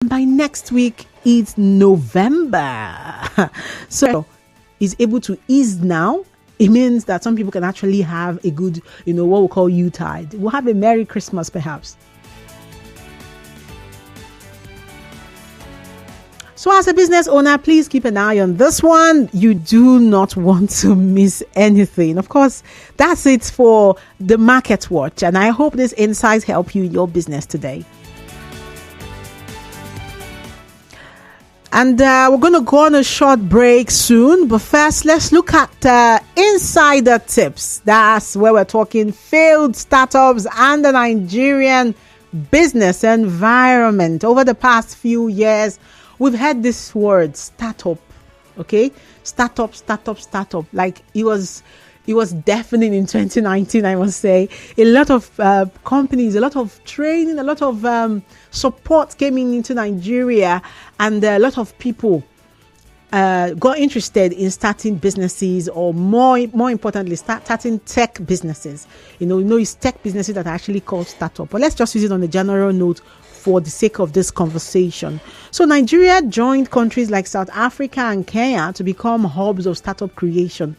By next week, it's November. So is able to ease now. It means that some people can actually have a good, what we call Yuletide. We'll have a Merry Christmas, perhaps. So as a business owner, please keep an eye on this one. You do not want to miss anything. Of course, that's it for the Market Watch. And I hope these insights help you in your business today. And we're going to go on a short break soon. But first, let's look at insider tips. That's where we're talking failed startups and the Nigerian business environment. Over the past few years, we've heard this word, startup. Okay? Startup. Like it was deafening in 2019, I must say. A lot of companies, a lot of training, a lot of support came into Nigeria, and a lot of people got interested in starting businesses, or more importantly, starting tech businesses. It's tech businesses that are actually called startup. But let's just use it on a general note for the sake of this conversation. So Nigeria joined countries like South Africa and Kenya to become hubs of startup creation.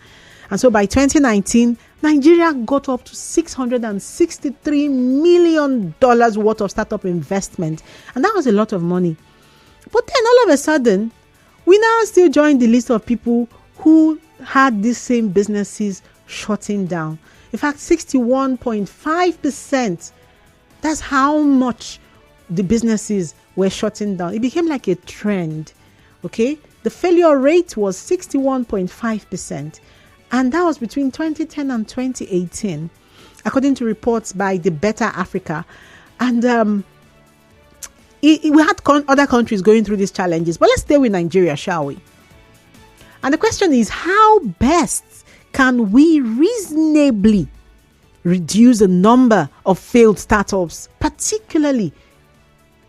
And so by 2019, Nigeria got up to $663 million worth of startup investment. And that was a lot of money. But then all of a sudden, we now still join the list of people who had these same businesses shutting down. In fact, 61.5%. That's how much the businesses were shutting down. It became like a trend. Okay? The failure rate was 61.5%. And that was between 2010 and 2018, according to reports by the Better Africa. And we had other countries going through these challenges. But let's stay with Nigeria, shall we? And the question is, how best can we reasonably reduce the number of failed startups, particularly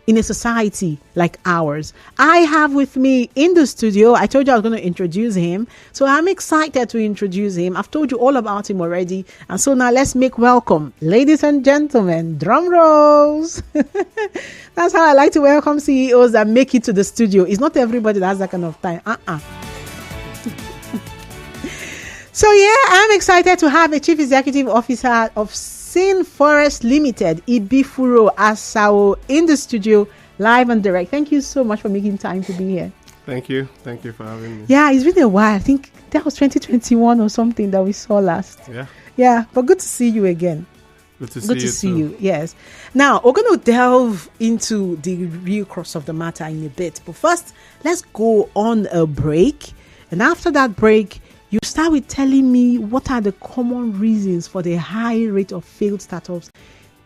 in a society like ours? I have with me in the studio, I told you I was going to introduce him. So I'm excited to introduce him. I've told you all about him already. And so now let's make welcome, ladies and gentlemen, drum rolls. That's how I like to welcome CEOs that make it to the studio. It's not everybody that has that kind of time. So yeah, I'm excited to have a Chief Executive Officer of Cinfores Limited, Ibifuro, Asawo, in the studio, live and direct. Thank you so much for making time to be here. Thank you for having me. Yeah, it's been a while. I think that was 2021 or something that we saw last. Yeah, but good to see you again. Good to see you. Yes. Now, we're going to delve into the real crux of the matter in a bit. But first, let's go on a break. And after that break, you start with telling me what are the common reasons for the high rate of failed startups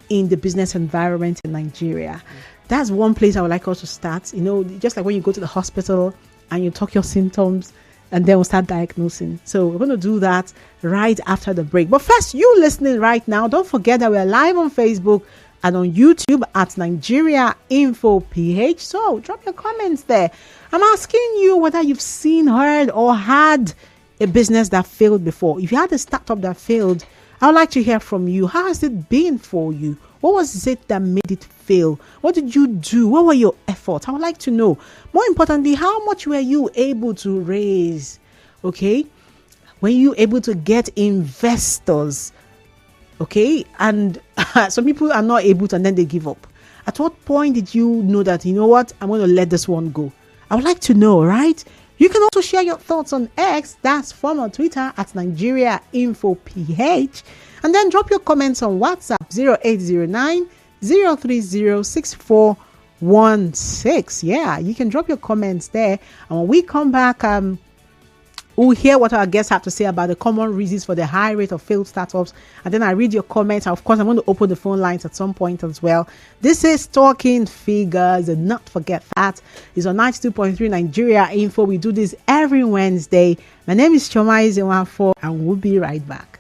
in the business environment in Nigeria. That's one place I would like us to start. Just like when you go to the hospital and you talk your symptoms, and then we'll start diagnosing. So we're going to do that right after the break. But first, you listening right now, don't forget that we're live on Facebook and on YouTube at Nigeria Info PH. So drop your comments there. I'm asking you whether you've seen, heard, or had a business that failed before. If you had a startup that failed, I would like to hear from you. How has it been for you? What was it that made it fail? What did you do? What were your efforts? I would like to know. More importantly, how much were you able to raise? Okay? Were you able to get investors? Okay? And some people are not able to, and then they give up. At what point did you know that, I'm going to let this one go? I would like to know, right? You can also share your thoughts on X, that's former Twitter at Nigeria Info PH, and then drop your comments on WhatsApp 0809 030 6416. Yeah, you can drop your comments there, and when we come back, we'll hear what our guests have to say about the common reasons for the high rate of failed startups. And then I read your comments. Of course, I'm going to open the phone lines at some point as well. This is Talking Figures. And not forget that it's on 92.3 Nigeria Info. We do this every Wednesday. My name is Choma Izenwafo, and we'll be right back.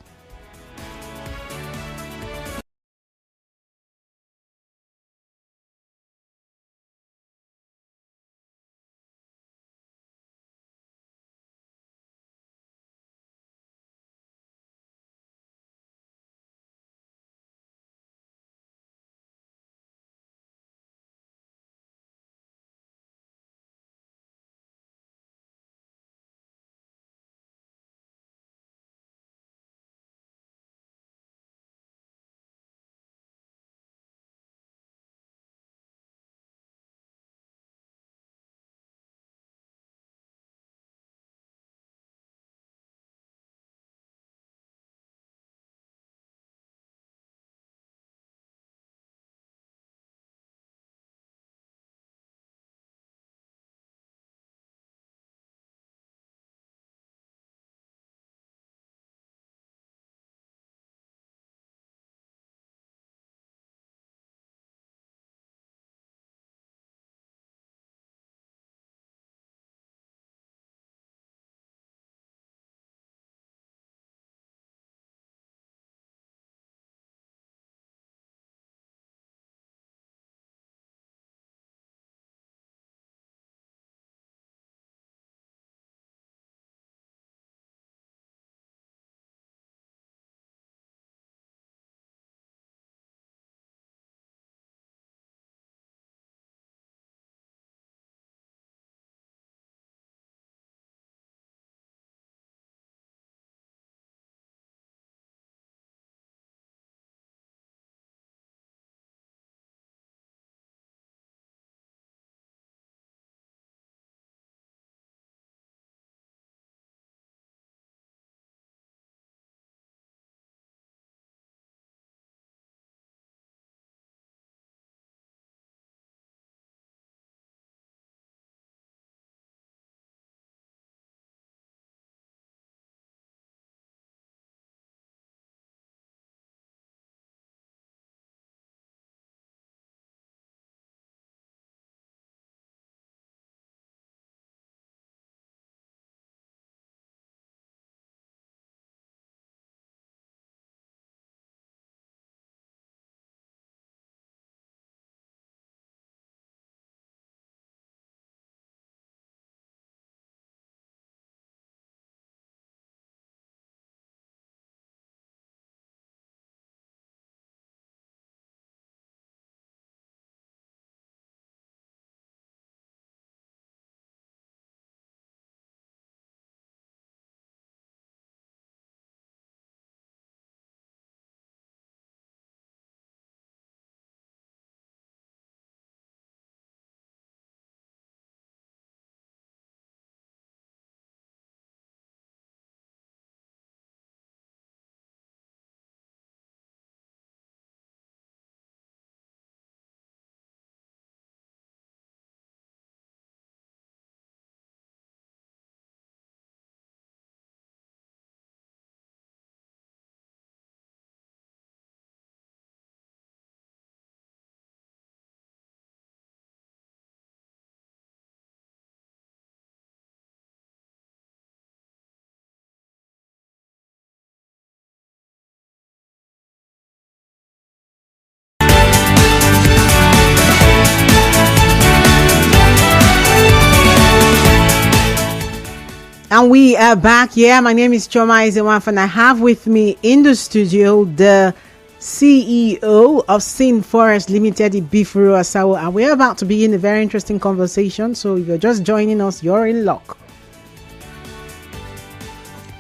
And we are back. Yeah, my name is Choma Izewanf, and I have with me in the studio the CEO of Cinfores Limited, Ibifuro, Asawo, and we're about to begin a very interesting conversation. So if you're just joining us, you're in luck.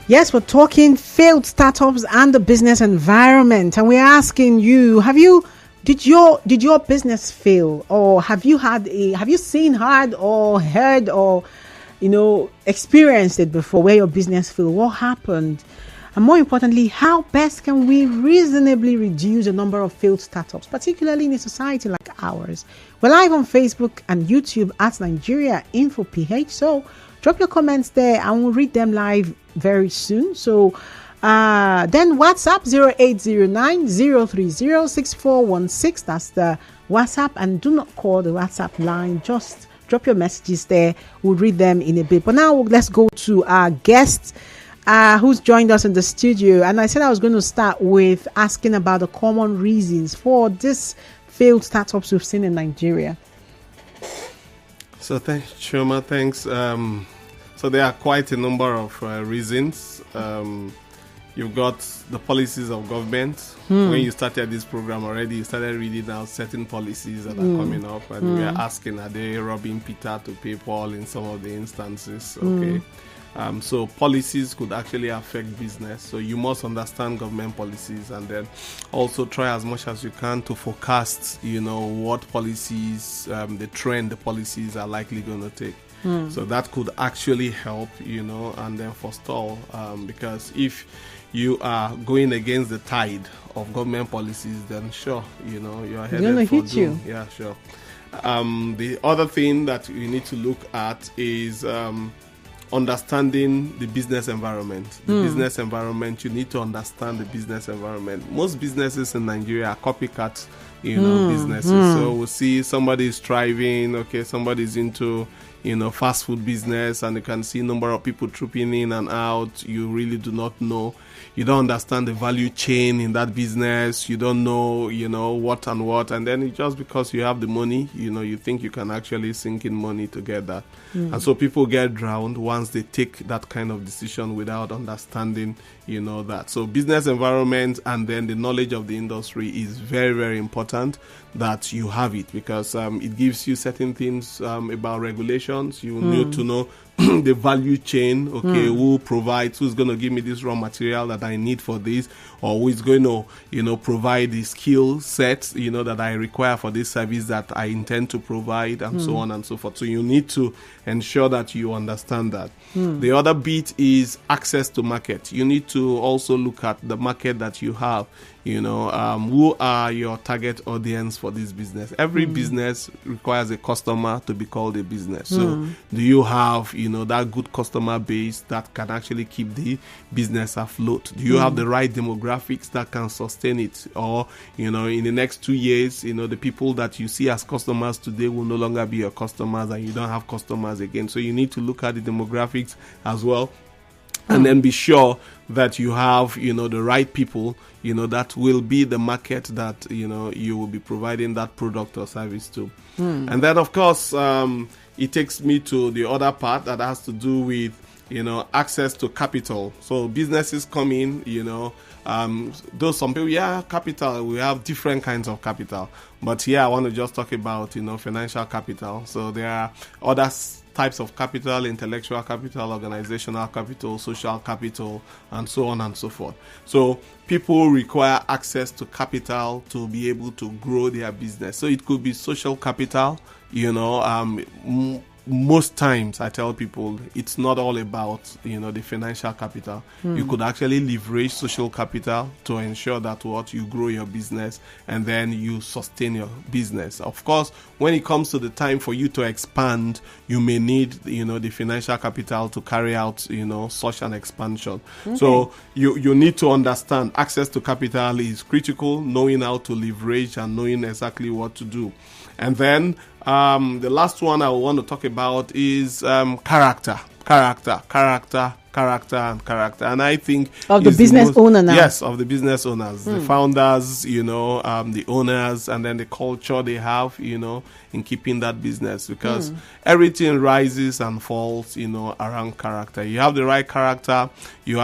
Yes, we're talking failed startups and the business environment, and we're asking you: did your business fail, or have you seen, heard, or heard, or experienced it before where your business failed? What happened? And more importantly, how best can we reasonably reduce the number of failed startups, particularly in a society like ours? We're live on Facebook and YouTube at Nigeria Info PH. So drop your comments there and we'll read them live very soon. So then WhatsApp 0809-030-6416. That's the WhatsApp. And do not call the WhatsApp line. Just drop your messages there. We'll read them in a bit. But now let's go to our guest who's joined us in the studio. And I said I was going to start with asking about the common reasons for this failed startups we've seen in Nigeria. So thanks, Choma. Thanks. So there are quite a number of reasons. You've got the policies of government. When you started this program already, you started reading out certain policies that are coming up, and we are asking, are they robbing Peter to pay Paul in some of the instances? Okay. So policies could actually affect business. So you must understand government policies, and then also try as much as you can to forecast, what policies, the trend the policies are likely going to take. So that could actually help, and then forestall, because if you are going against the tide of government policies, then sure, you're headed for doom. Yeah, sure. The other thing that you need to look at is understanding the business environment. The business environment, you need to understand the business environment. Most businesses in Nigeria are copycat, businesses. So we'll see somebody is thriving, somebody's into fast food business, and you can see number of people trooping in and out. You really do not know. You don't understand the value chain in that business. You don't know, what and what. And then just because you have the money, you think you can actually sink in money to get that. And so people get drowned once they take that kind of decision without understanding, that. So business environment and then the knowledge of the industry is very, very important that you have it, because it gives you certain things about regulations. You need to know the value chain, who provides, who's going to give me this raw material that I need for this, or who is going to, provide the skill sets, that I require for this service that I intend to provide, and so on and so forth. So you need to ensure that you understand that. The other bit is access to market. You need to also look at the market that you have. Who are your target audience for this business? Every business requires a customer to be called a business. So do you have, that good customer base that can actually keep the business afloat? Do you have the right demographics that can sustain it? Or, in the next 2 years, the people that you see as customers today will no longer be your customers, and you don't have customers again. So you need to look at the demographics as well. And then be sure that you have, the right people, that will be the market that, you will be providing that product or service to. And then, of course, it takes me to the other part that has to do with, access to capital. So businesses come in, though some people, capital, we have different kinds of capital. But here I want to just talk about, financial capital. So there are other types of capital: intellectual capital, organizational capital, social capital, and so on and so forth. So people require access to capital to be able to grow their business. So it could be social capital, most times I tell people it's not all about, the financial capital. You could actually leverage social capital to ensure that you grow your business and then you sustain your business. Of course, when it comes to the time for you to expand, you may need, the financial capital to carry out, such an expansion. So you need to understand access to capital is critical, knowing how to leverage and knowing exactly what to do. And then the last one I want to talk about is character. character. And I think of the business owner now. Yes, of the business owners, the founders, the owners, and then the culture they have, in keeping that business, because everything rises and falls, around character. You have the right character, you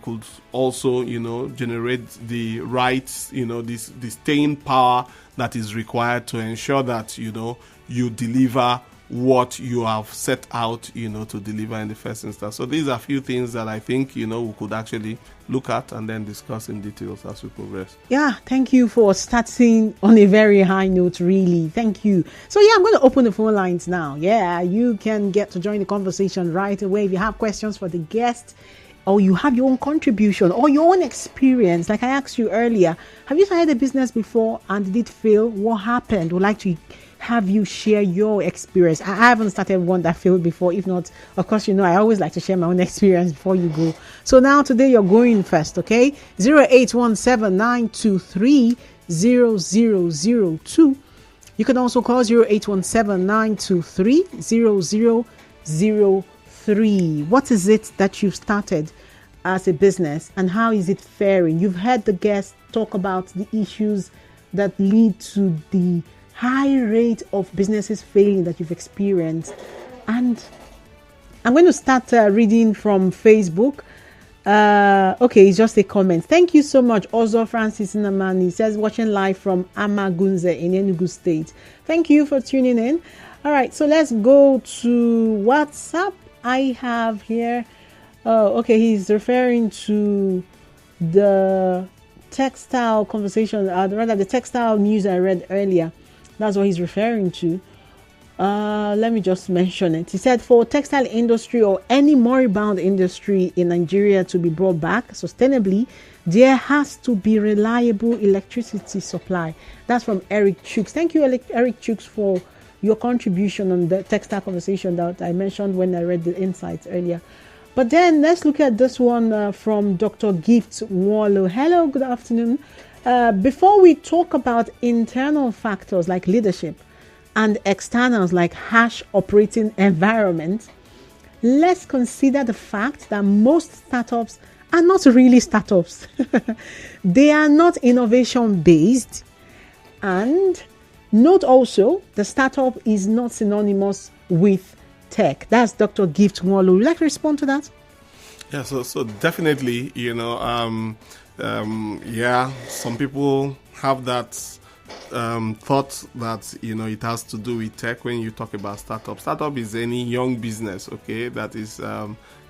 could also, generate the right, the staying power that is required to ensure that, you deliver what you have set out, to deliver in the first instance. So these are a few things that I think, we could actually look at and then discuss in details as we progress. Yeah, thank you for starting on a very high note, really. Thank you. So I'm going to open the phone lines now. Yeah, you can get to join the conversation right away. If you have questions for the guest, or you have your own contribution or your own experience, like I asked you earlier, have you started a business before and did it fail? What happened? Would like to have you share your experience. I haven't started one that failed before. If not, of course, I always like to share my own experience before you go. So now today you're going first, okay? 0817-923-0002. You can also call 0817-923-0003. What is it that you've started as a business and how is it faring? You've heard the guests talk about the issues that lead to the high rate of businesses failing that you've experienced. And I'm going to start reading from Facebook. Okay, it's just a comment. Thank you so much, Ozo Francis Namani. Says watching live from Amagunze in Enugu State. Thank you for tuning in. All right, so let's go to WhatsApp. I have here. Okay, he's referring to the textile conversation, rather the textile news I read earlier. That's what he's referring to. Let me just mention it. He said for textile industry or any moribund industry in Nigeria to be brought back sustainably, there has to be reliable electricity supply. That's from Eric Chooks. Thank you, Eric Chooks, for your contribution on the textile conversation that I mentioned when I read the insights earlier. But then let's look at this one from Dr. Gift Wallow. Hello, good afternoon. Before we talk about internal factors like leadership and externals like harsh operating environment, let's consider the fact that most startups are not really startups. They are not innovation based. And note also, the startup is not synonymous with tech. That's Dr. Gift Wallow. Would you like to respond to that? Yeah, so definitely, some people have that thought that, it has to do with tech when you talk about startup. Startup is any young business, okay, that is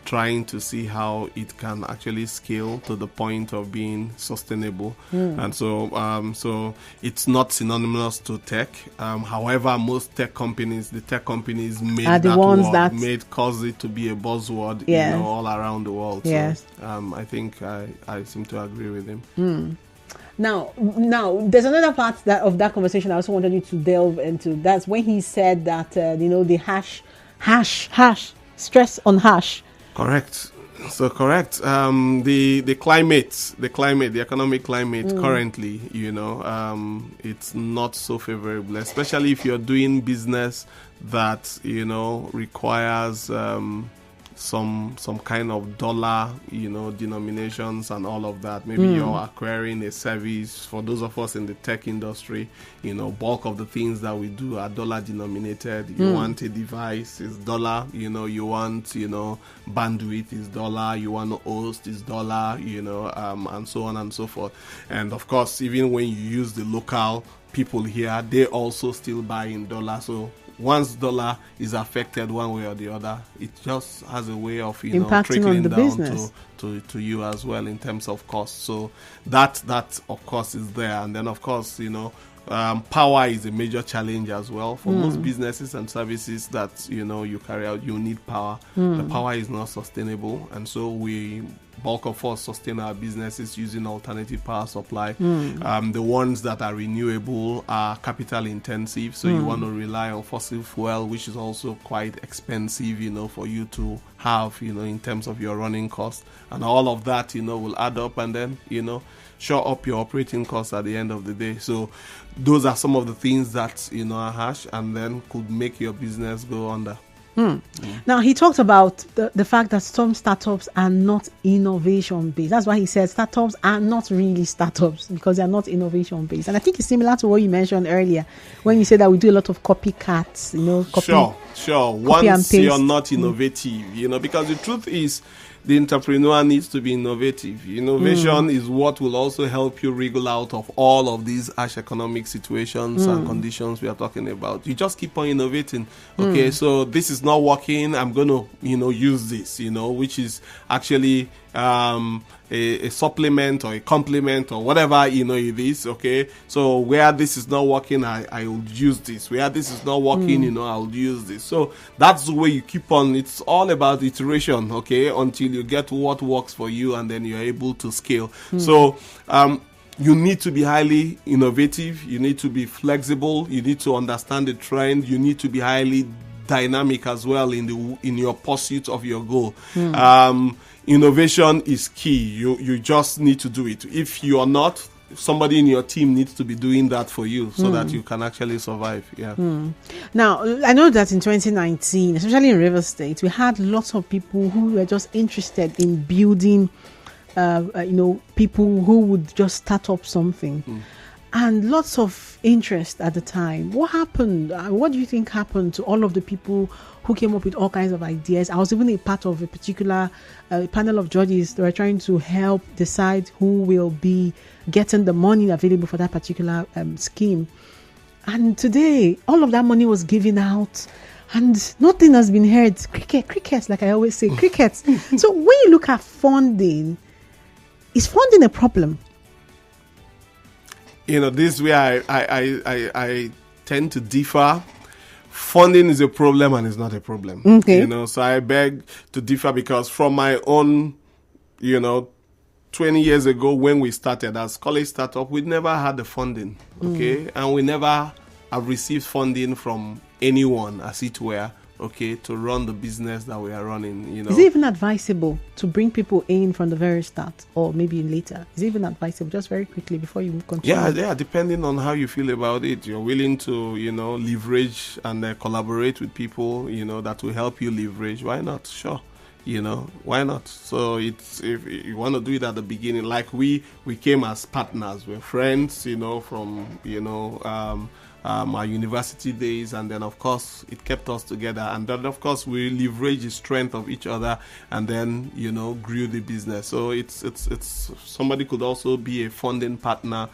trying to see how it can actually scale to the point of being sustainable. And so it's not synonymous to tech. However, most the tech companies made are the that ones word, that cause it to be a buzzword, all around the world. Yes. So I think I seem to agree with him. Now, there's another part of that conversation I also wanted you to delve into. That's when he said that, the hash, stress on hash. Correct. So correct. The climate, the economic climate currently, it's not so favorable, especially if you're doing business that, requires some kind of dollar, denominations and all of that. Maybe you're acquiring a service. For those of us in the tech industry, bulk of the things that we do are dollar denominated. You want a device, it's dollar. You want, bandwidth is dollar. You want to host is dollar, and so on and so forth. And of course, even when you use the local people here, they also still buy in dollar. So once dollar is affected one way or the other, it just has a way of trickling down business to you as well in terms of cost. So that of course is there. And then of course power is a major challenge as well for most businesses and services that you carry out. You need power. The power is not sustainable, and so bulk of us sustain our businesses using alternative power supply. The ones that are renewable are capital intensive, so you want to rely on fossil fuel, which is also quite expensive, for you to have, in terms of your running costs, and all of that, will add up and then, shore up your operating costs at the end of the day. So those are some of the things that, are harsh and then could make your business go under. Now, he talked about the fact that some startups are not innovation based. That's why he said startups are not really startups, because they are not innovation based. And I think it's similar to what you mentioned earlier when you said that we do a lot of copycats, Sure. Once you're not innovative, because the truth is, the entrepreneur needs to be innovative. Innovation is what will also help you wriggle out of all of these harsh economic situations and conditions we are talking about. You just keep on innovating. Okay, so this is not working. I'm going to, use this, which is actually a supplement or a complement or whatever, it is. Okay, so where this is not working, I will use this. Where this is not working, I'll use this. So that's the way you keep on. It's all about iteration, okay, until you get what works for you, and then you're able to scale. So you need to be highly innovative. You need to be flexible. You need to understand the trend. You need to be highly dynamic as well in your pursuit of your goal. Innovation is key. You just need to do it. If you are not, somebody in your team needs to be doing that for you so that you can actually survive. Now, I know that in 2019, especially in River State, we had lots of people who were just interested in building people who would just start up something. And lots of interest at the time. What happened? What do you think happened to all of the people who came up with all kinds of ideas? I was even a part of a particular panel of judges that were trying to help decide who will be getting the money available for that particular scheme. And today, all of that money was given out and nothing has been heard. Crickets, like I always say, crickets. So when you look at funding, is funding a problem? This way I tend to differ. Funding is a problem and it's not a problem. Okay. So I beg to differ, because from my own, 20 years ago when we started as college startup, we never had the funding. Okay. And we never have received funding from anyone, as it were, okay, to run the business that we are running. Is it even advisable to bring people in from the very start, or maybe later? Is it even advisable? Just very quickly before you continue. Yeah, depending on how you feel about it. You're willing to, leverage and collaborate with people, that will help you leverage. Why not? Sure. Why not? So it's, if you want to do it at the beginning, like we came as partners, we're friends, from, our university days, and then of course it kept us together, and then of course we leverage the strength of each other, and then grew the business. So it's somebody could also be a funding partner,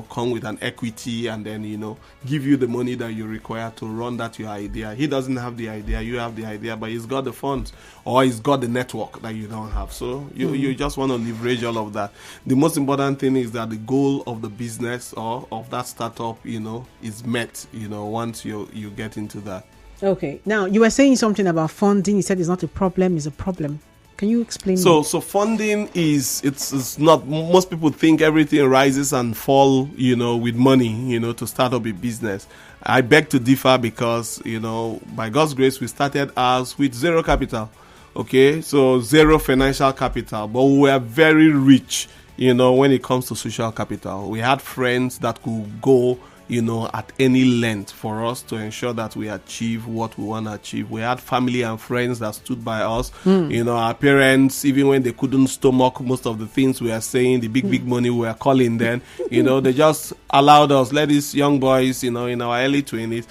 come with an equity, and then give you the money that you require to run that your idea. He doesn't have the idea, you have the idea, but he's got the funds, or he's got the network that you don't have. So you just want to leverage all of that. The most important thing is that the goal of the business or of that startup is met once you get into that. Okay, now you were saying something about funding. You said it's not a problem, it's a problem. Can you explain? So funding it's not, most people think everything rises and fall with money to start up a business. I beg to differ, because by God's grace we started ours with zero capital. Okay, so zero financial capital, but we were very rich when it comes to social capital. We had friends that could go at any length for us to ensure that we achieve what we want to achieve. We had family and friends that stood by us. Our parents, even when they couldn't stomach most of the things we are saying, the big money we are calling then, they just allowed us, let these young boys, in our early 20s,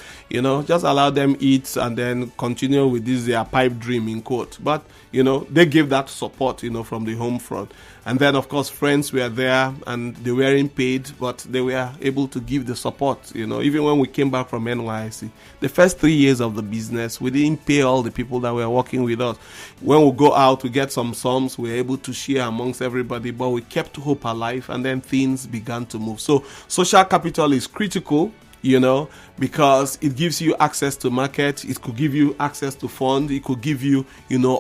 just allow them eat and then continue with this, their pipe dream, in quote. But, they gave that support, from the home front. And then, of course, friends were there and they weren't paid, but they were able to give the support. Even when we came back from NYC, the first 3 years of the business, we didn't pay all the people that were working with us. When we go out, we get some sums, we're able to share amongst everybody, but we kept hope alive, and then things began to move. So social capital is critical, because it gives you access to market. It could give you access to fund. It could give you,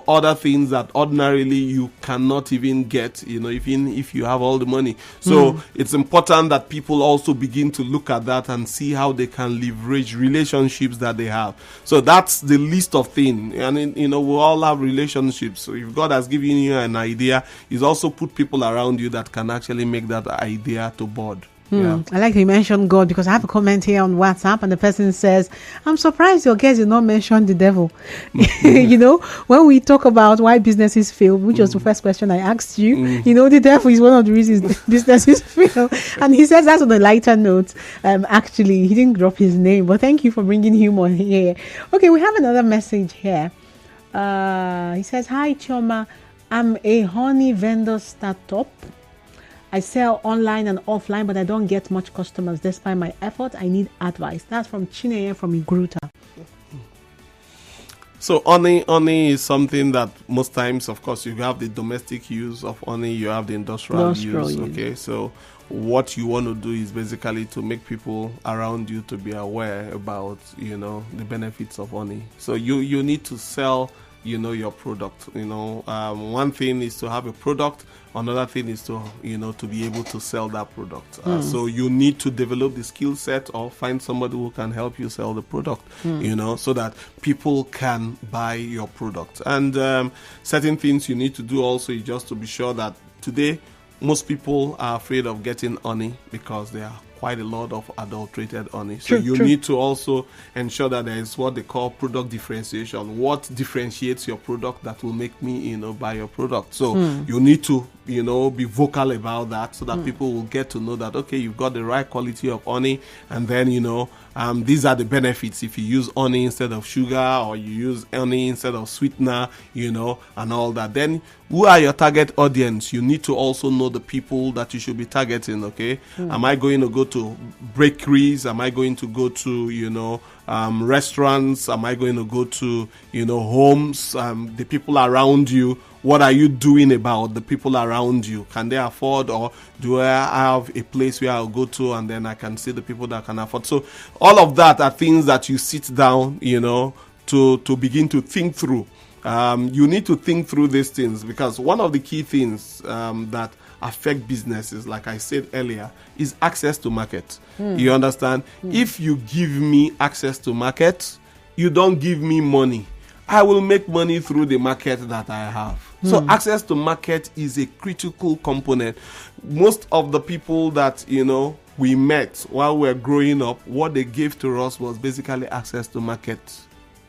other things that ordinarily you cannot even get, even if you have all the money. So it's important that people also begin to look at that and see how they can leverage relationships that they have. So that's the list of things. And, we all have relationships. So if God has given you an idea, He's also put people around you that can actually make that idea to board. Yeah. I like you mentioned God, because I have a comment here on WhatsApp and the person says, I'm surprised your guest did not mention the devil. When we talk about why businesses fail, which was the first question I asked you, the devil is one of the reasons businesses fail. And he says that's on a lighter note. Actually, he didn't drop his name, but thank you for bringing humor here. Okay, we have another message here. He says, hi, Chioma. I'm a honey vendor startup. I sell online and offline, but I don't get much customers. Despite my effort, I need advice. That's from Chineye from Igruta. So honey is something that most times, of course, you have the domestic use of honey, you have the industrial use. Okay, so what you want to do is basically to make people around you to be aware about, the benefits of honey. So you need to sell, your product. One thing is to have a product. Another thing is to be able to sell that product. So you need to develop the skill set or find somebody who can help you sell the product, so that people can buy your product. And certain things you need to do also is just to be sure that today most people are afraid of getting honey because there are quite a lot of adulterated honey. So you need to also ensure that there is what they call product differentiation. What differentiates your product that will make me, buy your product? So you need to, be vocal about that so that people will get to know that, okay, you've got the right quality of honey, and then, these are the benefits if you use honey instead of sugar, or you use honey instead of sweetener, and all that. Then who are your target audience? You need to also know the people that you should be targeting, okay? Am I going to go to bakeries? Am I going to go to, restaurants? Am I going to go to, homes? The people around you? What are you doing about the people around you? Can they afford, or do I have a place where I'll go to and then I can see the people that can afford? So all of that are things that you sit down, to begin to think through. You need to think through these things, because one of the key things that affect businesses, like I said earlier, is access to market. You understand? If you give me access to market, you don't give me money. I will make money through the market that I have. So access to market is a critical component. Most of the people that, we met while we were growing up, what they gave to us was basically access to market.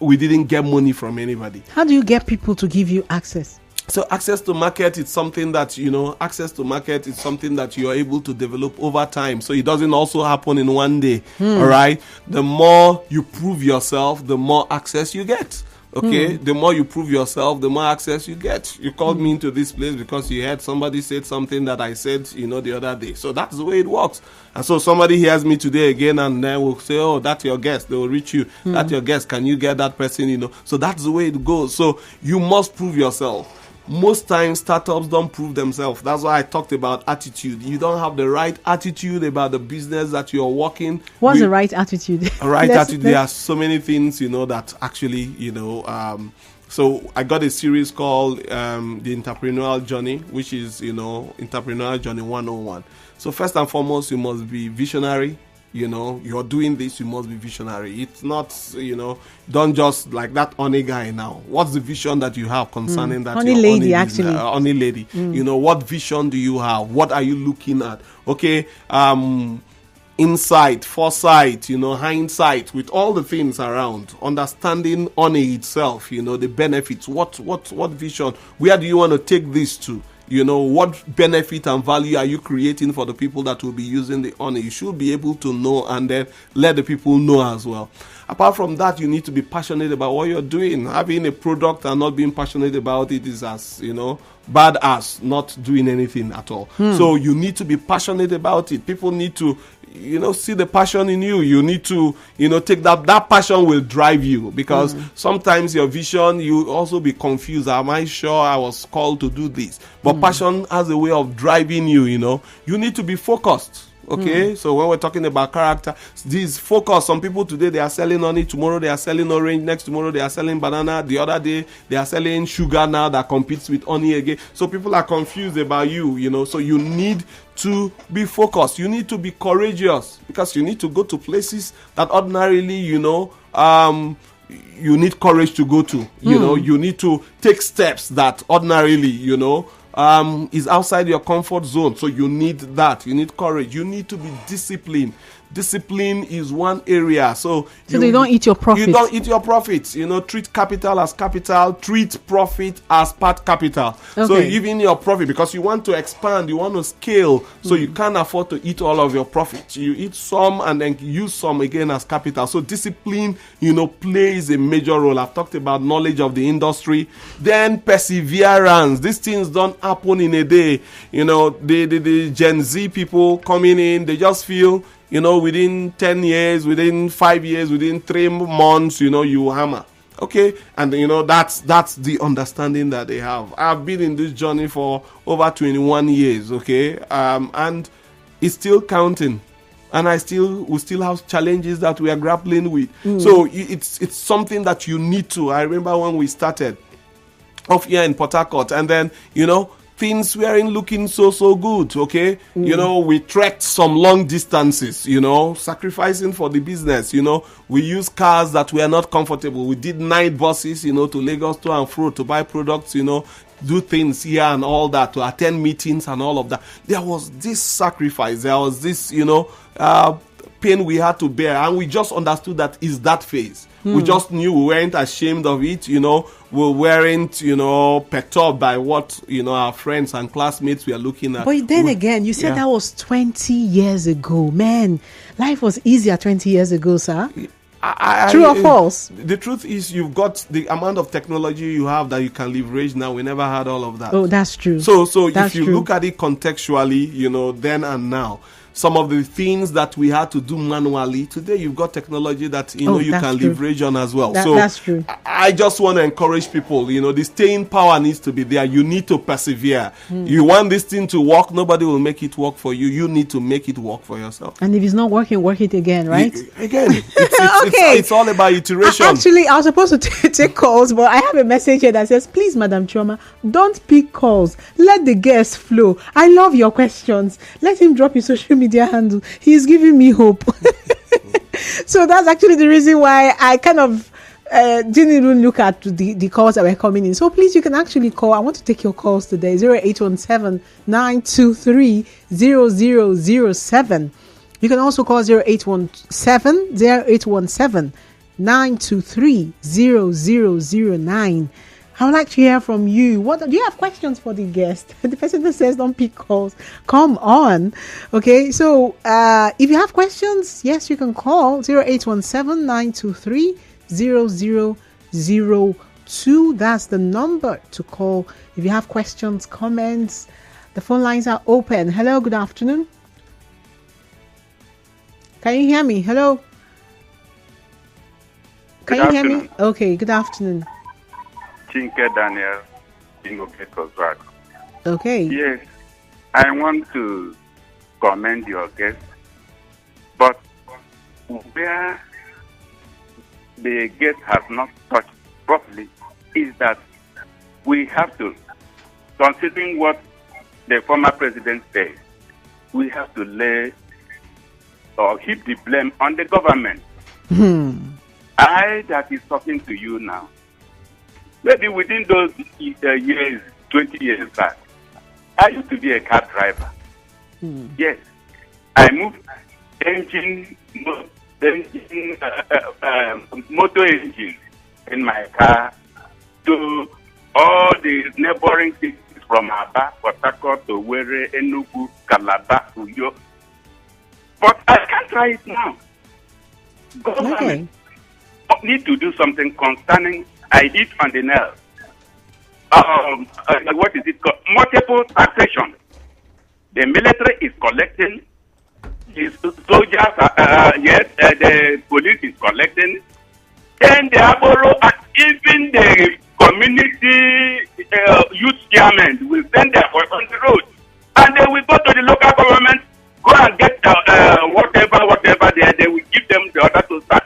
We didn't get money from anybody. How do you get people to give you access? So access to market is something that, access to market is something that you are able to develop over time. So it doesn't also happen in one day. All right. The more you prove yourself, the more access you get. Okay, the more you prove yourself, the more access you get. You called me into this place because you heard somebody said something that I said, the other day. So that's the way it works. And so somebody hears me today again, and then will say, oh, that's your guest. They will reach you. That's your guest. Can you get that person? So that's the way it goes. So you must prove yourself. Most times startups don't prove themselves. That's why I talked about attitude. You don't have the right attitude about the business that you're working. What's the right attitude? Attitude. There are so many things, that actually, so I got a series called the Entrepreneurial Journey, which is, Entrepreneurial Journey 101. So first and foremost, you must be visionary. You're doing this, you must be visionary. It's not, don't just like that honey guy now. What's the vision that you have concerning that? Honey lady, actually. Honey lady. What vision do you have? What are you looking at? Okay, insight, foresight, hindsight, with all the things around, understanding honey itself, the benefits, what vision, where do you want to take this to? What benefit and value are you creating for the people that will be using the honey? You should be able to know and then let the people know as well. Apart from that, you need to be passionate about what you're doing. Having a product and not being passionate about it is as, bad as not doing anything at all. So you need to be passionate about it. People need to, see the passion in you. You need to, take that passion will drive you, because sometimes your vision, you also be confused. Am I sure I was called to do this? But passion has a way of driving you, You need to be focused. Okay, so when we're talking about character, this focus. Some people today, they are selling honey, tomorrow they are selling orange, next tomorrow they are selling banana, the other day they are selling sugar now that competes with honey again. So people are confused about you, so you need to be focused. You need to be courageous, because you need to go to places that ordinarily, you need courage to go to. You need to take steps that ordinarily, is outside your comfort zone. So you need that. You need courage. You need to be disciplined. Discipline is one area. So you don't eat your profits. You don't eat your profits. Treat capital as capital. Treat profit as part capital. Okay. So even your profit, because you want to expand, you want to scale, so you can't afford to eat all of your profits. You eat some and then use some again as capital. So discipline, plays a major role. I've talked about knowledge of the industry. Then perseverance. These things don't happen in a day. The Gen Z people coming in, they just feel, within 10 years, within 5 years, within 3 months, you hammer. Okay? And, that's the understanding that they have. I've been in this journey for over 21 years, okay? And it's still counting. And we still have challenges that we are grappling with. So it's something that you need to. I remember when we started off here in Port Harcourt, and then, things weren't looking so good, okay? We trekked some long distances, sacrificing for the business, we used cars that were not comfortable. We did night buses, to Lagos to and fro to buy products, do things here and all that, to attend meetings and all of that. There was this sacrifice, there was this, pain we had to bear, and we just understood that is that phase. We just knew we weren't ashamed of it, we weren't, perturbed by what, our friends and classmates were looking at. But then again, you said that was 20 years ago. Man, life was easier 20 years ago, sir. True or false? The truth is, you've got the amount of technology you have that you can leverage now. We never had all of that. Oh, that's true. So if you look at it contextually, then and now, some of the things that we had to do manually, today you've got technology that you can leverage on as well. That's true. I just want to encourage people, the staying power needs to be there. You need to persevere. You want this thing to work, nobody will make it work for you. You need to make it work for yourself. And if it's not working, work it again, right? It's all about iteration. Actually, I was supposed to take calls, but I have a message here that says, please, Madam Chioma, don't pick calls. Let the guests flow. I love your questions. Let him drop his social media handle. He's giving me hope. So that's actually the reason why I kind of didn't even look at the calls that were coming in. So please, you can actually call. I want to take your calls today. 0817-923-0007. You can also call 0817-923-0009. I would like to hear from you. Do you have questions for the guest? The person that says don't pick calls. Come on. Okay, so if you have questions, yes, you can call 0817-923-0002. That's the number to call if you have questions, comments. The phone lines are open. Hello, good afternoon. Can you hear me? Hello? Can you hear me? Okay, good afternoon. Chinke Daniel Kozak. Okay. Yes, I want to commend your guest, but where the guest has not touched properly is that we have to, considering what the former president said, we have to lay or heap the blame on the government. I that is talking to you now, maybe within those years, 20 years back, I used to be a cab driver. Yes, I moved motor engine in my car to all the neighboring cities from Aba, Port Harcourt, Owerri, Enugu, Calabar, Uyo. But I can't try it now. Government need to do something concerning. I hit on the nail. What is it called? Multiple taxation. The military is collecting. The soldiers, the police is collecting. Then they are borrow, and even the community youth chairman will send their voice on the road, and they will go to the local government, go and get whatever they will give them the order to start.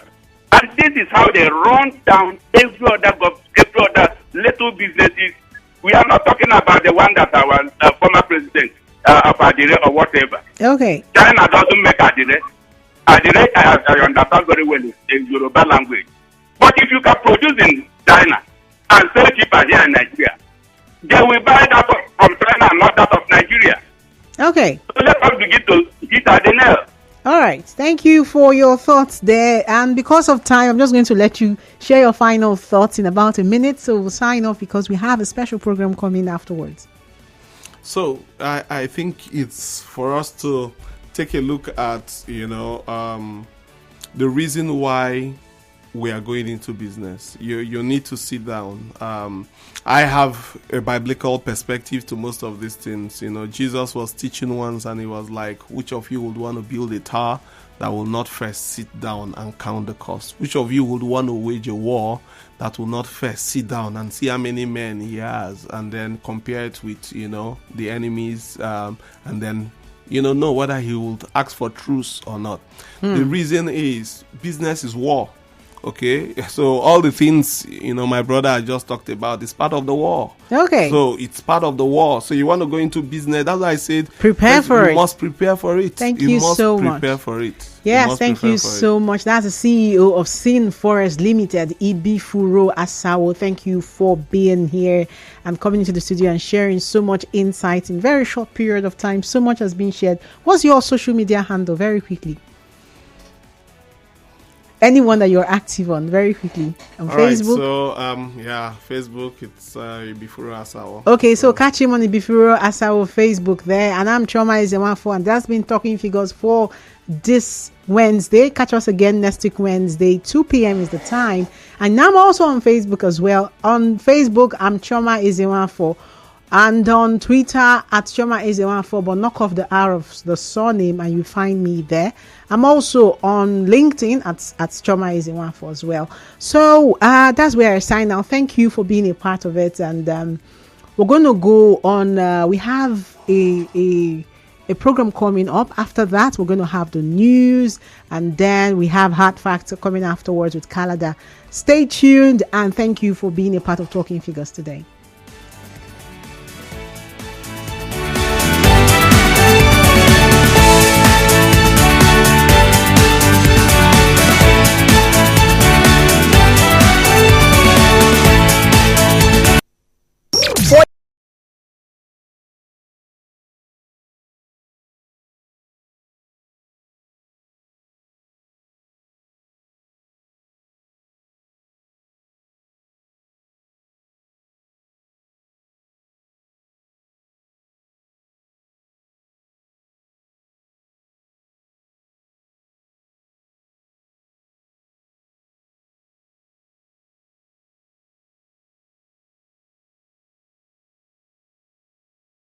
And this is how they run down every other little businesses. We are not talking about the one that our former president of Adire or whatever. Okay. China doesn't make Adire. Adire, I understand very well, is Yoruba language. But if you can produce in China and sell cheaper here in Nigeria, they will buy that from China Okay. So let us begin to hit at the nail. All right. Thank you for your thoughts there. And because of time, I'm just going to let you share your final thoughts in about a minute. So we'll sign off because we have a special program coming afterwards. So I think it's for us to take a look at, the reason why we are going into business. You need to sit down. I have a biblical perspective to most of these things. Jesus was teaching once and he was like, which of you would want to build a tower that will not first sit down and count the cost? Which of you would want to wage a war that will not first sit down and see how many men he has and then compare it with, the enemies, and then know whether he would ask for truce or not. The reason is business is war. Okay, so all the things my brother just talked about is part of the war. Okay, so it's part of the war. So you want to go into business? That's why I said prepare for it. You must prepare for it. Thank you so much. Prepare for it. Yes, thank you so much. That's the CEO of Cinfores Limited, Ibifuro Asawo. Thank you for being here and coming into the studio and sharing so much insight in a very short period of time. So much has been shared. What's your social media handle? Very quickly. Anyone that you're active on, very quickly. On All Facebook. Right, so Facebook, it's Ibifuro Asawo. Okay, so catch him on Ibifuro Asawo Facebook there. And I'm Choma Izewanfo, and that's been Talking Figures for this Wednesday. Catch us again next week Wednesday, 2 p.m. is the time. And I'm also on Facebook as well. On Facebook, I'm Choma Izewanfo. And on Twitter, at Choma Izewanfo, but knock off the R of the surname and you find me there. I'm also on LinkedIn at Choma Izewanfo as well. So that's where I sign now. Thank you for being a part of it. And we're going to go on. We have a program coming up. After that, we're going to have the news. And then we have Hard Facts coming afterwards with Kalada. Stay tuned. And thank you for being a part of Talking Figures today.